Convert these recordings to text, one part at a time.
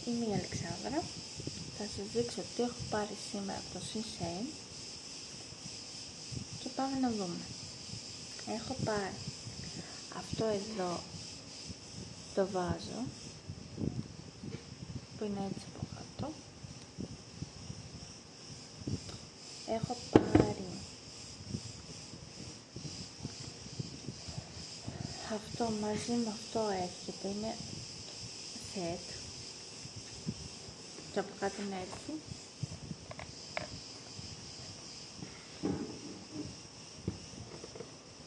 Είμαι η Αλεξάνδρα. Θα σας δείξω τι έχω πάρει σήμερα από το Shein και πάμε να δούμε. Έχω πάρει αυτό εδώ το βάζο που είναι έτσι από κάτω. Έχω πάρει αυτό, μαζί με αυτό έρχεται, είναι set και από κάτω είναι έτσι.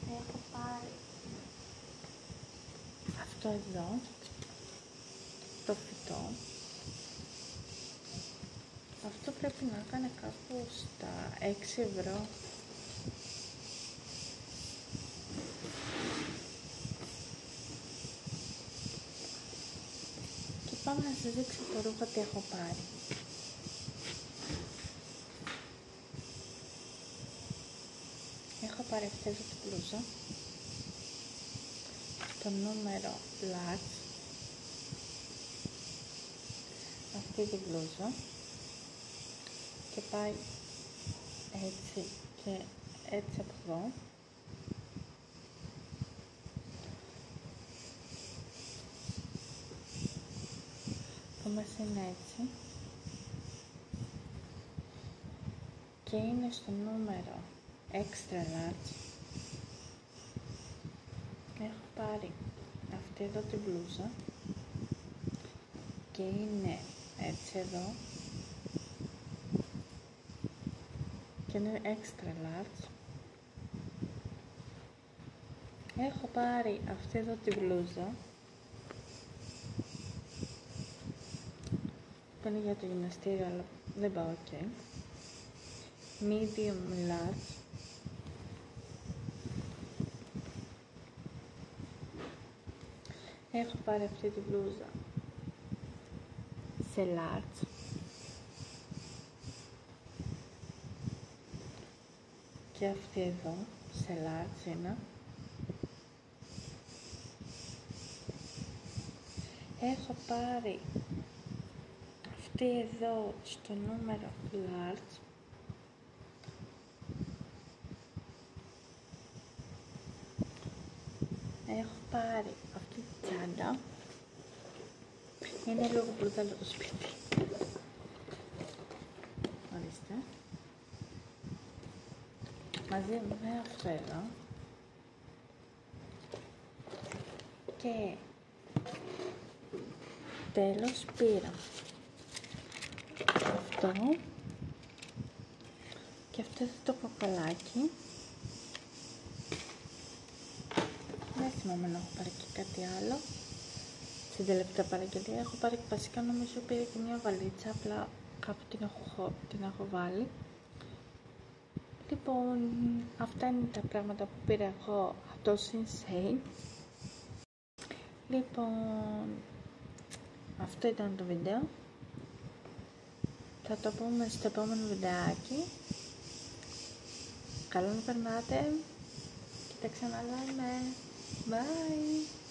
Έχω πάρει αυτό εδώ, το φυτό. Αυτό πρέπει να κάνει κάπου στα 6€. Και πάμε να σας δείξω το ρούχο τι έχω πάρει. Έχω πάρει αυτή εδώ την μπλούζα, το νούμερο large, αυτή την μπλούζα και πάει έτσι και έτσι από εδώ. Το μέσα είναι έτσι και είναι στο νούμερο extra large. Έχω πάρει αυτή εδώ την μπλούζα και είναι έτσι εδώ και είναι extra large. Έχω πάρει αυτή εδώ την μπλούζα που είναι για το γυμναστήριο αλλά δεν πάω ok. Medium large. Έχω πάρει αυτή την μπλούζα σε large. Και αυτή εδώ σε large είναι. Έχω πάρει αυτή εδώ στο νούμερο large. Έχω πάρει αυτή τη τσάντα. Είναι λίγο μπρουτάλο το σπίτι. Ορίστε. Μαζί με αυτό εδώ. Και τέλος πήρα αυτό και αυτό εδώ το κοκαλάκι. Δεν θυμάμαι να έχω πάρει και κάτι άλλο. Στην τελευταία παραγγελία έχω πάρει, βασικά νομίζω πήρε και μια βαλίτσα, απλά κάπου την έχω βάλει. Λοιπόν, αυτά είναι τα πράγματα που πήρα εγώ από το Shein. Λοιπόν, αυτό ήταν το βίντεο. Θα το πούμε στο επόμενο βιντεάκι. Καλό να περνάτε και τα ξαναλέμε. Bye!